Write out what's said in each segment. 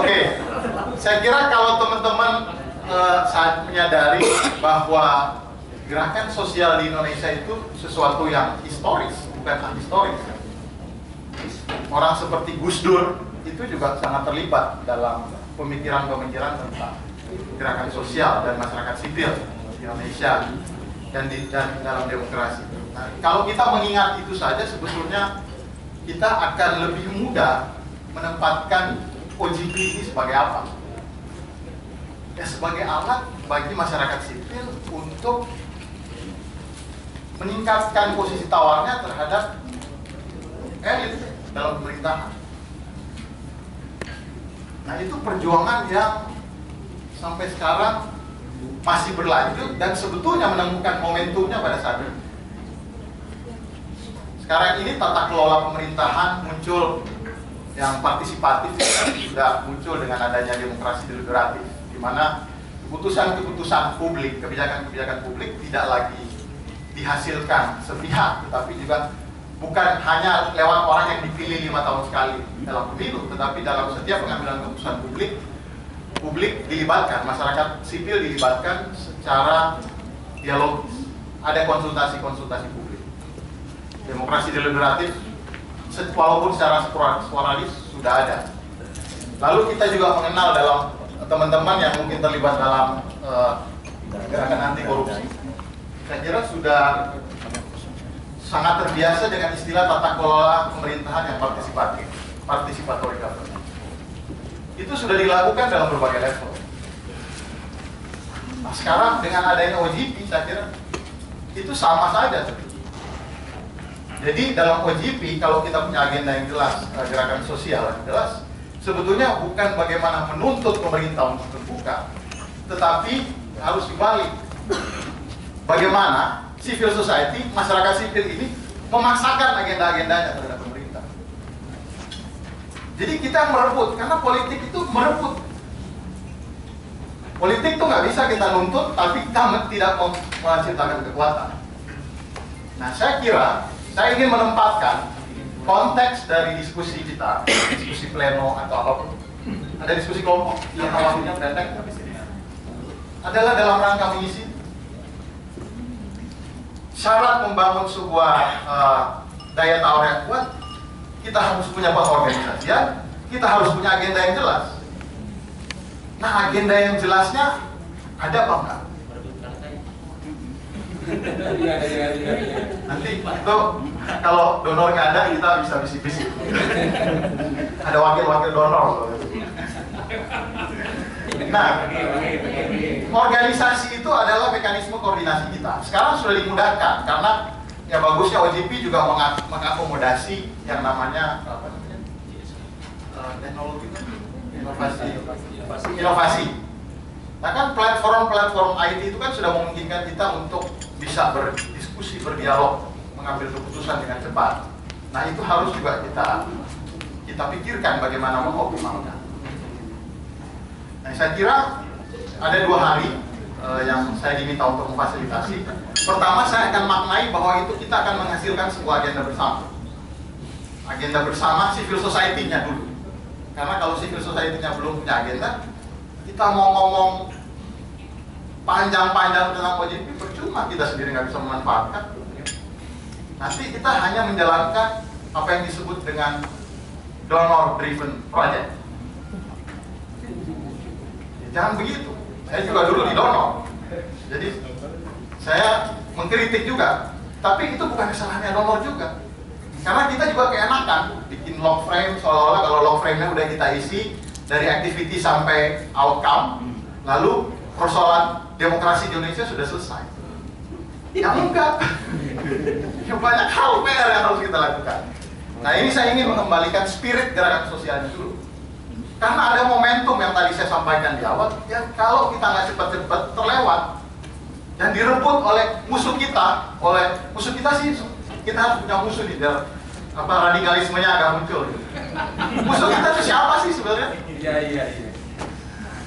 Oke, saya kira kalau teman-teman saat menyadari bahwa gerakan sosial di Indonesia itu sesuatu yang historis, bukan ahistoris. Orang seperti Gus Dur itu juga sangat terlibat dalam pemikiran-pemikiran tentang gerakan sosial dan masyarakat sipil di Indonesia dan dalam demokrasi. Nah, kalau kita mengingat itu saja, sebetulnya kita akan lebih mudah menempatkan OJP ini sebagai apa? Ya, sebagai alat bagi masyarakat sipil untuk meningkatkan posisi tawarnya terhadap elit dalam pemerintahan. Nah, itu perjuangan yang sampai sekarang masih berlanjut dan sebetulnya menemukan momentumnya pada saat ini. Sekarang ini tata kelola pemerintahan muncul yang partisipatif, sudah muncul dengan adanya demokrasi deliberatif, di mana keputusan-keputusan publik, kebijakan-kebijakan publik tidak lagi dihasilkan sepihak, tetapi juga bukan hanya lewat orang yang dipilih 5 tahun sekali dalam pemilu, tetapi dalam setiap pengambilan keputusan publik dilibatkan, masyarakat sipil dilibatkan secara dialogis, ada konsultasi-konsultasi publik. Demokrasi deliberatif walaupun secara sporadis sudah ada. Lalu kita juga mengenal dalam teman-teman yang mungkin terlibat dalam gerakan anti korupsi, saya kira sudah sangat terbiasa dengan istilah tata kelola pemerintahan yang partisipatif, participatory government. Itu sudah dilakukan dalam berbagai level. Nah, sekarang dengan adanya OJP, saya kira itu sama saja. Jadi dalam OJP, kalau kita punya agenda yang jelas, gerakan sosial yang jelas, sebetulnya bukan bagaimana menuntut pemerintah untuk terbuka, tetapi harus dibalik. Bagaimana civil society, masyarakat sipil ini memaksakan agenda-agendanya terhadap pemerintah. Jadi kita merebut, karena politik itu merebut. Politik itu nggak bisa kita nuntut, tapi kita tidak menciptakan kekuatan. Nah, saya kira, saya ingin menempatkan konteks dari diskusi kita, diskusi pleno atau apapun. Ada diskusi kelompok yang awalnya pendek, adalah dalam rangka mengisi syarat membangun sebuah daya tawar yang kuat. Kita harus punya pengorganisasian, kita harus punya agenda yang jelas. Nah, agenda yang jelasnya ada apa enggak? Nanti itu kalau donor nggak ada, kita bisa bisik-bisik. Ada wakil-wakil donor. Nah, organisasi itu adalah mekanisme koordinasi kita. Sekarang sudah dimudahkan karena ya bagusnya OJP juga mengakomodasi yang namanya apa namanya? Teknologi, inovasi. Nah, kan platform IT itu kan sudah memungkinkan kita untuk bisa berdiskusi, berdialog, mengambil keputusan dengan cepat. Nah, itu harus juga kita pikirkan bagaimana mengoptimalkan. Nah, saya kira ada 2 hari yang saya diminta untuk memfasilitasi. Pertama, saya akan maknai bahwa itu kita akan menghasilkan sebuah agenda bersama. Agenda bersama civil society-nya dulu. Karena kalau civil society-nya belum punya agenda, kita mau ngomong panjang-panjang tentang OJP, percuma, kita sendiri nggak bisa memanfaatkan. Nanti kita hanya menjalankan apa yang disebut dengan donor driven project. Jangan begitu. Saya juga dulu di donor. Jadi saya mengkritik juga. Tapi itu bukan kesalahannya donor juga. Karena kita juga keenakan bikin log frame, seolah-olah kalau log frame-nya udah kita isi dari activity sampai outcome, lalu persoalan demokrasi di Indonesia sudah selesai. Ya enggak. Ya, banyak hal PR yang harus kita lakukan. Nah, ini saya ingin mengembalikan spirit gerakan sosial dulu. Karena ada momentum yang tadi saya sampaikan di awal, yang kalau kita nggak cepat-cepat terlewat dan direbut oleh musuh kita sih, kita harus punya musuh nih, biar radikalismenya agak muncul. Musuh kita itu siapa sih sebenarnya? Iya.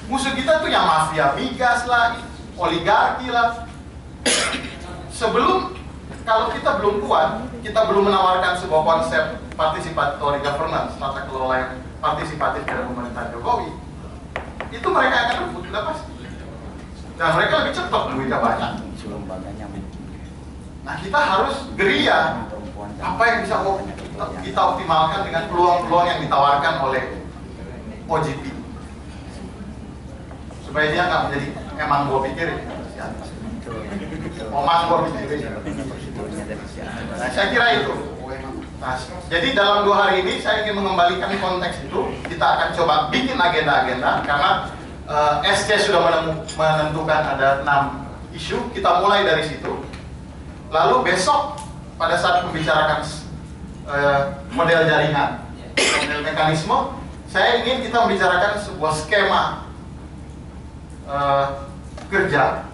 Musuh kita tuh yang mafia migas lah, oligarki lah. Kalau kita belum kuat, kita belum menawarkan sebuah konsep participatory governance, tata kelola yang partisipatif dalam pemerintahan Jokowi, itu mereka akan rebut, udah pasti. Dan mereka lebih cepat, duitnya banyak. Nah, kita harus gerilya apa yang bisa kita optimalkan dengan peluang-peluang yang ditawarkan oleh OJP, supaya dia nggak menjadi emang gua pikirin. Omang gua pikirin. Nah, saya kira itu. Nah, jadi dalam 2 hari ini saya ingin mengembalikan konteks itu. Kita akan coba bikin agenda-agenda karena SC sudah menentukan ada 6 isu. Kita mulai dari situ. Lalu besok pada saat membicarakan model jaringan, model mekanisme, saya ingin kita membicarakan sebuah skema kerja,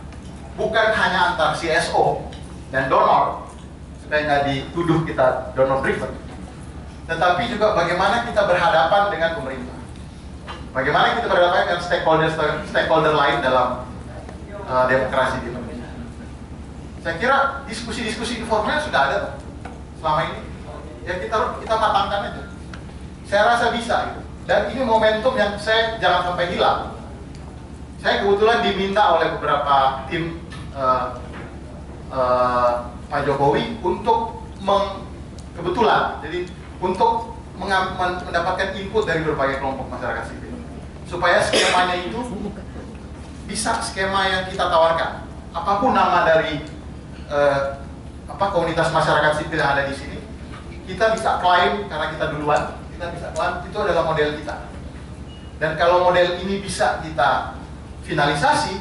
bukan hanya antar CSO dan donor, supaya nggak dituduh kita donor driven, tetapi juga bagaimana kita berhadapan dengan pemerintah, bagaimana kita berhadapan dengan stakeholder lain dalam demokrasi di Indonesia. Saya kira diskusi-diskusi informal sudah ada selama ini, ya kita matangkan aja. Saya rasa bisa gitu. Dan ini momentum yang saya jangan sampai hilang. Saya kebetulan diminta oleh beberapa tim Pak Jokowi untuk mendapatkan input dari berbagai kelompok masyarakat sipil, supaya skemanya itu bisa skema yang kita tawarkan. Apapun nama dari komunitas masyarakat sipil yang ada di sini, kita bisa klaim karena kita duluan, kita bisa klaim itu adalah model kita. Dan kalau model ini bisa kita finalisasi,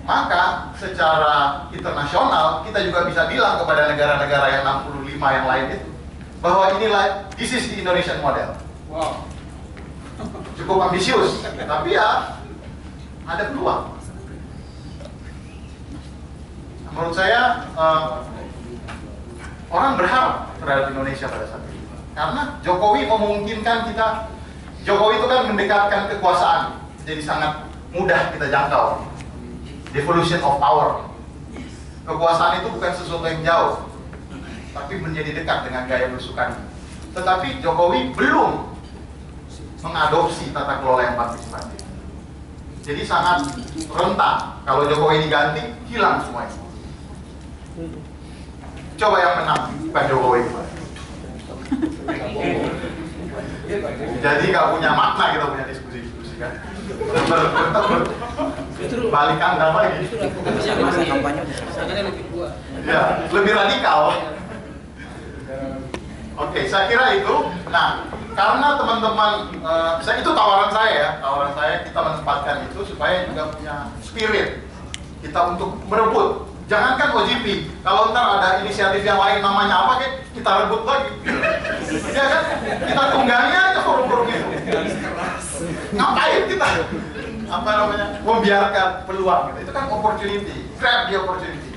maka secara internasional kita juga bisa bilang kepada negara-negara yang 65 yang lain itu bahwa inilah this is the Indonesian model. Wow. Cukup ambisius, tapi ya ada peluang. Menurut saya orang berharap terhadap Indonesia pada saat ini, karena Jokowi memungkinkan kita. Jokowi itu kan mendekatkan kekuasaan, jadi sangat mudah kita jangkau. Devolution of power. Kekuasaan itu bukan sesuatu yang jauh, tapi menjadi dekat dengan gaya belusukan. Tetapi Jokowi belum mengadopsi tata kelola yang partisipatif. Jadi sangat rentan. Kalau Jokowi diganti, hilang semuanya. Coba yang menang Pak Jokowi. Jadi nggak punya makna kita punya diskusi kan. Balik kandang lagi. Ya, lebih radikal. Oke, saya kira itu. Nah, karena teman-teman, itu tawaran saya ya, kita menempatkan itu supaya juga punya spirit kita untuk merebut. Jangankan OJP, kalau ntar ada inisiatif yang lain namanya apa, kita rebut lagi. Ya kan? Kita tunggangi aja forum-forum itu. Ngapain kita membiarkan peluang gitu. Itu kan opportunity, grab the opportunity.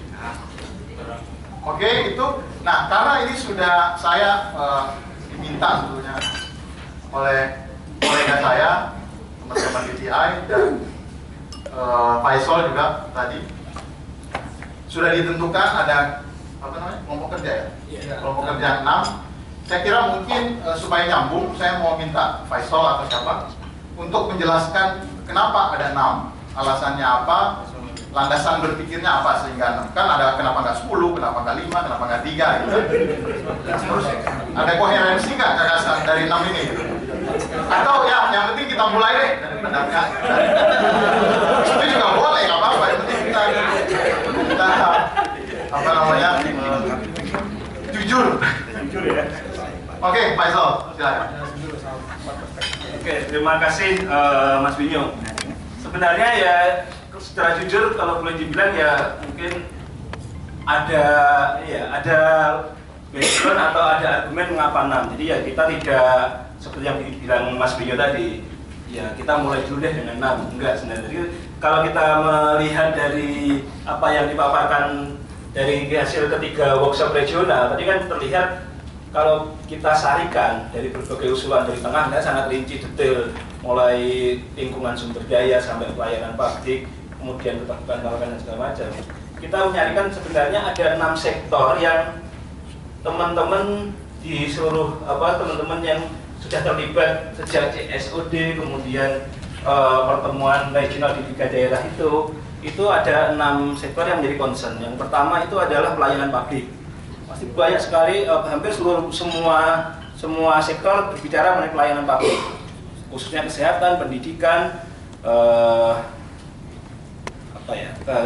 Oke, itu. Nah, karena ini sudah saya diminta sebetulnya oleh kolega saya, teman-teman DTI dan Faisal juga tadi sudah ditentukan ada kelompok kerja ya, kelompok kerja 6. Saya kira mungkin supaya nyambung, saya mau minta Faisal atau siapa untuk menjelaskan kenapa ada 6, alasannya apa, landasan berpikirnya apa sehingga 6. Kan ada kenapa nggak 10, kenapa nggak 5, kenapa nggak 3 gitu. Terus ada koherensi nggak gagasan dari 6 ini? Atau ya yang penting kita mulai deh dari pendapat. Itu juga boleh, nggak apa-apa. Yang penting kita jujur ya. Oke, Faisal, silakan. Oke, terima kasih Mas Binyo. Sebenarnya ya secara jujur kalau boleh dibilang ya mungkin ada background atau ada argumen mengapa 6. Jadi ya kita tidak seperti yang dibilang Mas Binyo tadi, ya kita mulai dulu deh dengan 6. Enggak, sebenarnya. Jadi, kalau kita melihat dari apa yang dipaparkan dari hasil ketiga workshop regional, tadi kan terlihat kalau kita sarikan dari berbagai usulan dari tengah, sangat rinci detail, mulai lingkungan sumber daya sampai pelayanan publik, kemudian keterbukaan kawasan dan segala macam. Kita menyarikan sebenarnya ada 6 sektor yang teman-teman di seluruh teman-teman yang sudah terlibat sejak CSOD, kemudian pertemuan regional di 3 daerah itu ada 6 sektor yang menjadi concern. Yang pertama itu adalah pelayanan publik. Pasti banyak sekali, hampir semua sektor berbicara mengenai pelayanan publik, khususnya kesehatan, pendidikan,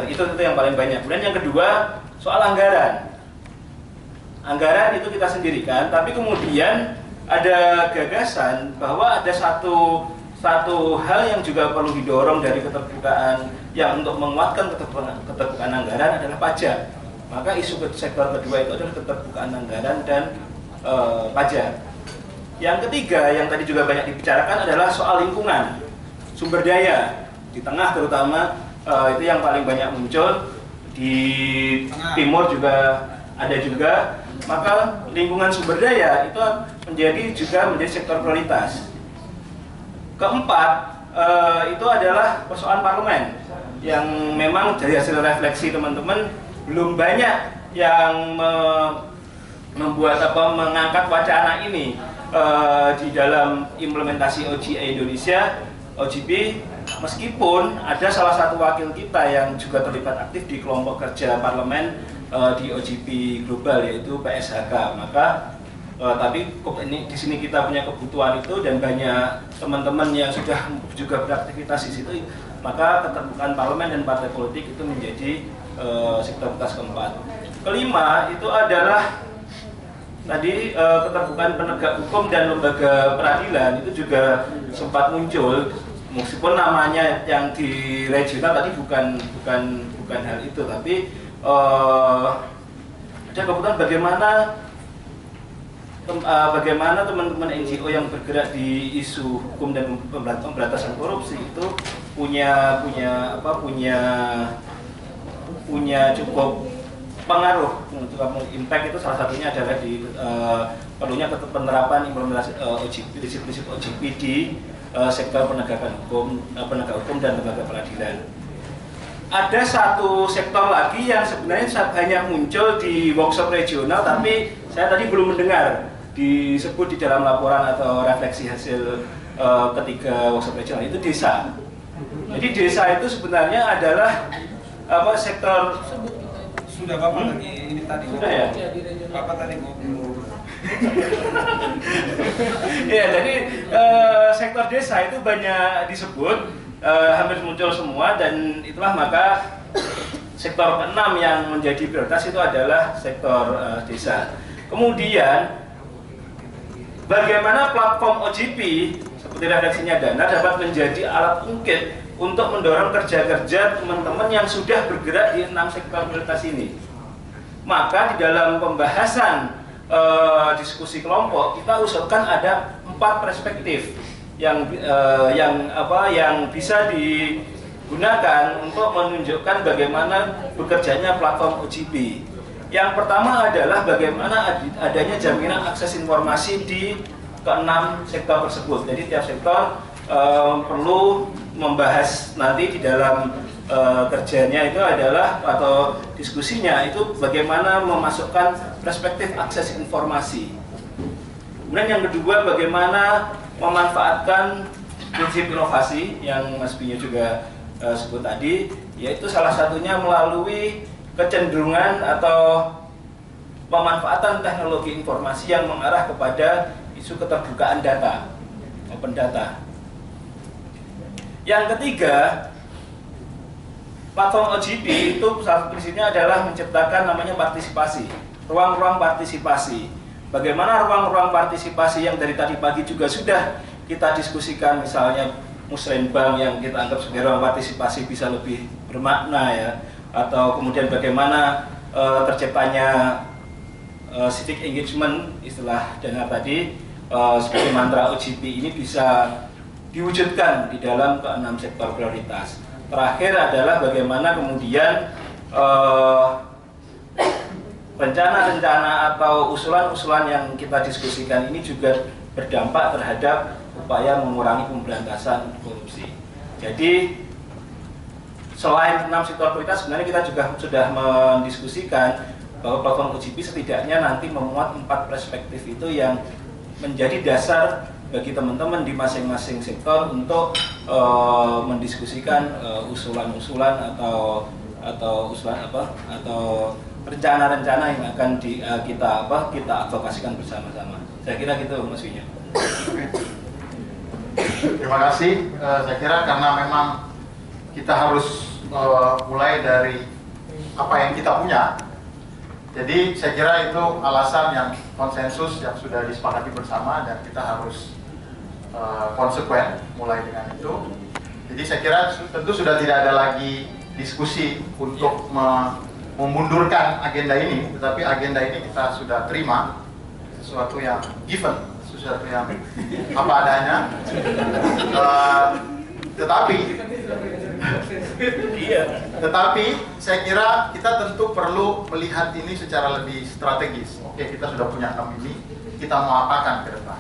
itu yang paling banyak. Kemudian yang kedua soal anggaran. Anggaran itu kita sendirikan, tapi kemudian ada gagasan bahwa ada satu hal yang juga perlu didorong dari keterbukaan, yang untuk menguatkan keterbukaan anggaran adalah pajak. Maka isu sektor kedua itu adalah keterbukaan anggaran dan pajak. Yang ketiga yang tadi juga banyak dibicarakan adalah soal lingkungan, sumber daya. Di tengah terutama itu yang paling banyak muncul, di timur juga ada juga. Maka lingkungan sumber daya itu menjadi sektor prioritas. Keempat, itu adalah persoalan parlemen, yang memang dari hasil refleksi teman-teman belum banyak yang mengangkat wacana ini di dalam implementasi OGP, meskipun ada salah satu wakil kita yang juga terlibat aktif di kelompok kerja parlemen di OGP Global, yaitu PSHK. Maka tapi di sini kita punya kebutuhan itu dan banyak teman-teman yang sudah juga beraktivitas di situ, maka keterbukaan parlemen dan partai politik itu menjadi sektor prioritas keempat. Kelima itu adalah tadi keterbukaan penegak hukum dan lembaga peradilan, itu juga sempat muncul, meskipun namanya yang di regional tadi bukan hal itu, tapi ada kebutuhan bagaimana teman-teman NGO yang bergerak di isu hukum dan pemberantasan korupsi itu punya cukup pengaruh untuk impact. Itu salah satunya adalah di perlunya penerapan implementasi prinsip-prinsip OGP di sektor penegak hukum dan lembaga peradilan. Ada satu sektor lagi yang sebenarnya hanya muncul di workshop regional, tapi saya tadi belum mendengar disebut di dalam laporan atau refleksi hasil ketiga workshop regional, itu desa. Jadi desa itu sebenarnya adalah sektor. Sudah Bapak tadi ini tadi. Sudah ya? Bapak tadi ngomong. Ya, jadi sektor desa itu banyak disebut, hampir muncul semua, dan itulah maka sektor keenam yang menjadi prioritas itu adalah sektor desa. Kemudian bagaimana platform OGP seperti refleksinya Dana dapat menjadi alat ungkit untuk mendorong kerja-kerja teman-teman yang sudah bergerak di 6 sektor prioritas ini. Maka di dalam pembahasan diskusi kelompok kita usulkan ada 4 perspektif yang bisa digunakan untuk menunjukkan bagaimana bekerjanya platform OGP. Yang pertama adalah bagaimana adanya jaminan akses informasi di ke-6 sektor tersebut. Jadi tiap sektor perlu membahas nanti di dalam kerjanya itu adalah, atau diskusinya itu bagaimana memasukkan perspektif akses informasi. Kemudian yang kedua, bagaimana memanfaatkan prinsip inovasi yang Mas Binyo juga sebut tadi, yaitu salah satunya melalui kecenderungan atau pemanfaatan teknologi informasi yang mengarah kepada isu keterbukaan data, open data. Yang ketiga, platform OGP itu salah satu prinsipnya adalah menciptakan namanya partisipasi, ruang-ruang partisipasi. Bagaimana ruang-ruang partisipasi yang dari tadi pagi juga sudah kita diskusikan, misalnya musrenbang yang kita anggap sebagai ruang partisipasi bisa lebih bermakna ya, atau kemudian bagaimana terciptanya civic engagement, istilah Dana tadi, sebagai mantra OGP ini bisa diwujudkan di dalam ke-6 sektor prioritas. Terakhir adalah bagaimana kemudian rencana-rencana atau usulan-usulan yang kita diskusikan ini juga berdampak terhadap upaya mengurangi pemberantasan korupsi. Jadi selain 6 sektor prioritas, sebenarnya kita juga sudah mendiskusikan bahwa platform OGP setidaknya nanti memuat 4 perspektif itu yang menjadi dasar bagi teman-teman di masing-masing sektor untuk mendiskusikan usulan-usulan atau usulan atau rencana-rencana yang akan kita advokasikan bersama-sama. Saya kira gitu, Mas Winyo. Terima kasih. Saya kira karena memang kita harus mulai dari apa yang kita punya. Jadi saya kira itu alasan yang konsensus yang sudah disepakati bersama dan kita harus konsekuen mulai dengan itu. Jadi saya kira tentu sudah tidak ada lagi diskusi untuk memundurkan agenda ini, tetapi agenda ini kita sudah terima sesuatu yang given, sesuatu yang apa adanya. Tetapi saya kira kita tentu perlu melihat ini secara lebih strategis. Oke, kita sudah punya 6 ini, kita mau apakan ke depan.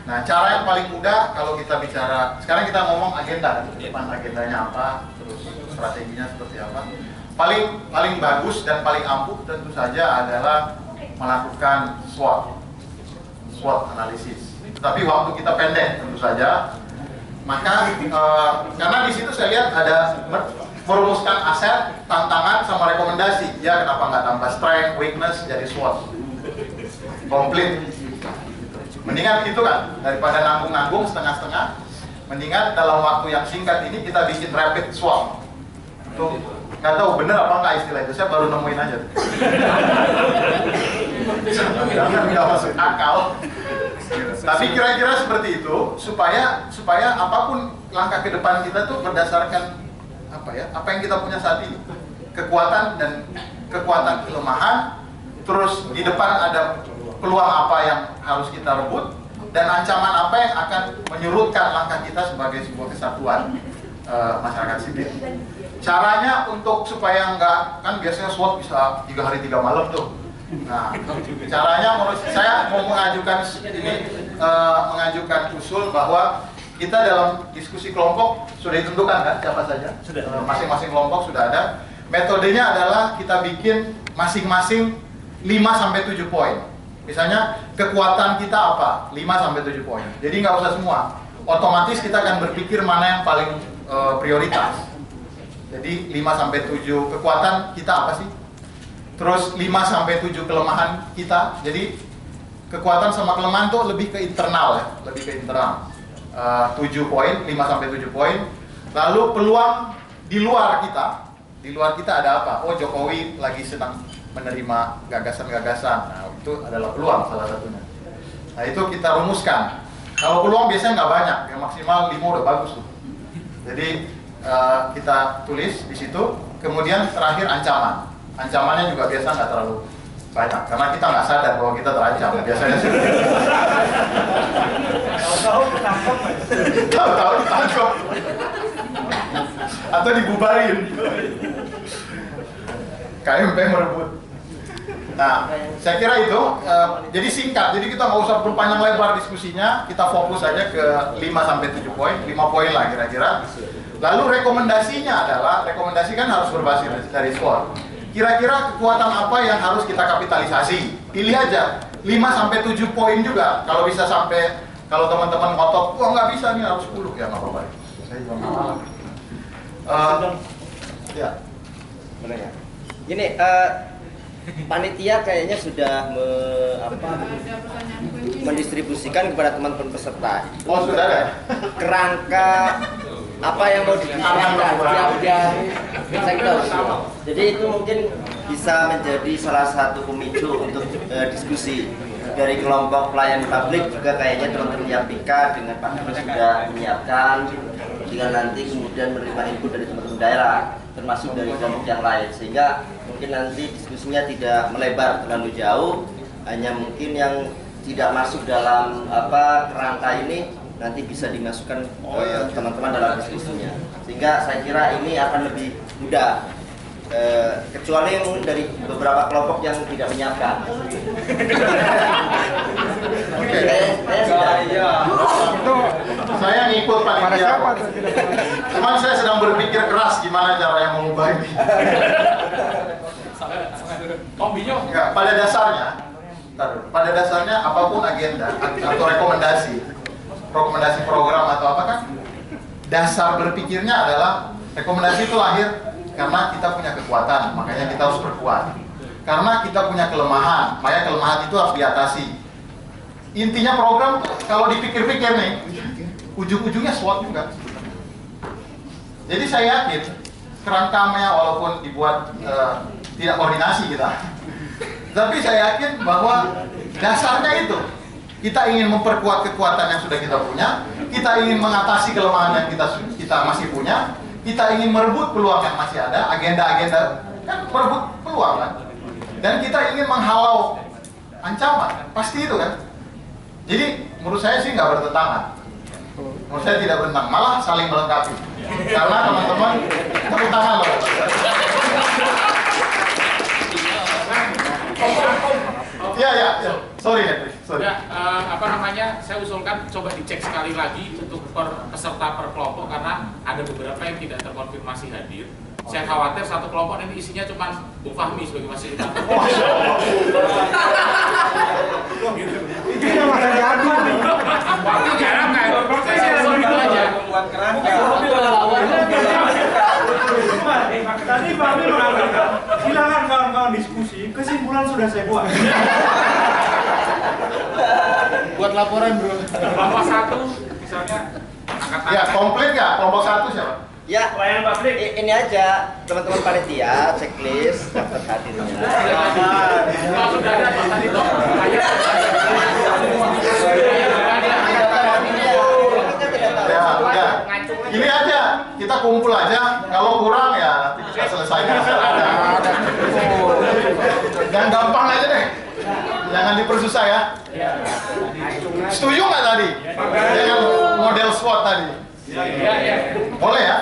Nah, cara yang paling mudah kalau kita bicara, sekarang kita ngomong agenda, ke depan agendanya apa, terus strateginya seperti apa. Paling bagus dan paling ampuh tentu saja adalah melakukan SWOT analisis. Tetapi waktu kita pendek tentu saja. Maka karena di situ saya lihat ada merumuskan aset, tantangan sama rekomendasi. Ya, kenapa nggak tambah strength, weakness jadi SWOT komplit. Mendingan gitu kan, daripada nanggung-nanggung setengah-setengah. Mendingan dalam waktu yang singkat ini kita bikin rapid SWOT. Itu nggak tahu bener apa nggak istilah itu, saya baru nemuin aja. Jangan nggak masuk akal. Tapi kira-kira seperti itu supaya apapun langkah ke depan kita tuh berdasarkan apa yang kita punya saat ini, kekuatan kelemahan, terus di depan ada peluang apa yang harus kita rebut dan ancaman apa yang akan menyurutkan langkah kita sebagai sebuah kesatuan masyarakat sipil. Caranya untuk supaya nggak, kan biasanya SWOT bisa 3 hari 3 malam tuh. Nah, caranya menurut saya mau mengajukan usul bahwa kita dalam diskusi kelompok sudah ditentukan kan siapa saja. Masing-masing kelompok sudah ada. Metodenya adalah kita bikin masing-masing 5-7 poin. Misalnya kekuatan kita apa? 5-7 poin. Jadi nggak usah semua. Otomatis kita akan berpikir mana yang paling prioritas. Jadi 5-7 kekuatan kita apa sih? Terus 5-7 kelemahan kita. Jadi kekuatan sama kelemahan tuh lebih ke internal ya, lebih ke internal. 7 poin, 5-7 poin. Lalu peluang di luar kita ada apa? Oh, Jokowi lagi senang menerima gagasan-gagasan. Nah, itu adalah peluang salah satunya. Nah, itu kita rumuskan. Kalau peluang biasanya nggak banyak, yang maksimal 5 udah bagus tuh. Jadi kita tulis di situ. Kemudian terakhir ancaman. Ancamannya juga biasa nggak terlalu banyak, karena kita nggak sadar bahwa kita terancam. Biasanya sih. Tahu-tahu ditangkap. Atau dibubarin. KMP merebut. Nah, saya kira itu jadi singkat. Jadi kita nggak usah berpanjang lebar diskusinya. Kita fokus aja ke 5-7 poin, 5 poin lah kira-kira. Lalu rekomendasinya adalah, rekomendasi kan harus berbasis dari SWOT. Kira-kira kekuatan apa yang harus kita kapitalisasi? Pilih aja 5-7 poin juga. Kalau bisa sampai, kalau teman-teman ngotot, wah nggak bisa nih harus 10, ya nggak apa-apa. Saya juga nggak malah. Ya. Mana ya? Gini, panitia kayaknya sudah mendistribusikan kepada teman-teman peserta. Oh, sudah ada. Kerangka apa yang mau dibicarakan tiap sektor. Jadi itu mungkin bisa menjadi salah satu pemicu untuk diskusi dari kelompok pelayan publik. Juga kayaknya teman-teman Yapika dengan Pak Dino sudah menyiapkan, tinggal nanti kemudian menerima input dari teman-teman daerah, termasuk dari kelompok yang lain, sehingga mungkin nanti diskusinya tidak melebar terlalu jauh, hanya mungkin yang tidak masuk dalam kerangka ini nanti bisa dimasukkan teman-teman dalam diskusinya, sehingga saya kira ini akan lebih mudah, kecuali mungkin dari beberapa kelompok yang tidak menyiapkan. Saya ngikut panitia. Cuman saya sedang berpikir keras gimana cara yang mengubah ini. Enggak, pada dasarnya apapun agenda atau rekomendasi program atau apa kan dasar berpikirnya adalah rekomendasi itu lahir karena kita punya kekuatan, makanya kita harus perkuat. Karena kita punya kelemahan, makanya kelemahan itu harus diatasi. Intinya program kalau dipikir-pikir nih, ujung-ujungnya SWOT juga. Jadi saya yakin kerangkamnya walaupun dibuat tidak koordinasi kita, tapi saya yakin bahwa dasarnya itu kita ingin memperkuat kekuatan yang sudah kita punya, kita ingin mengatasi kelemahan yang kita masih punya, kita ingin merebut peluang yang masih ada, agenda-agenda kan merebut peluang kan, dan kita ingin menghalau ancaman, pasti itu kan. Jadi menurut saya sih nggak bertentangan, menurut saya tidak bertentangan, malah saling melengkapi. Karena teman-teman tepuk tangan loh. Ya. Sorry. Ya, saya usulkan coba dicek sekali lagi untuk peserta per kelompok karena ada beberapa yang tidak terkonfirmasi hadir. Saya khawatir satu kelompok ini isinya cuma Bung Fahmi sebagai Mas Irfan. Itu yang makan jadu. Waktu jarang kan? Saya usul itu aja. Membuat kerangka. Tadi Fahmi mengatakan, silakan kawan-kawan diskusi, kesimpulan sudah saya buat. Buat laporan bro. Kelompok satu misalnya angkat Ya komplit nggak? Kelompok satu siapa? Ya, Pelayanan publik. ini aja teman-teman panitia checklist daftar hadirnya. Kalau sudah ada tadi toh. Ya. Ini aja, kita kumpul aja. Kalau kurang ya nanti kita selesaikan. Dan gampang aja deh. Jangan dipersusah ya. Setuju nggak tadi? Dengan model SWOT tadi? Ya. Boleh ya?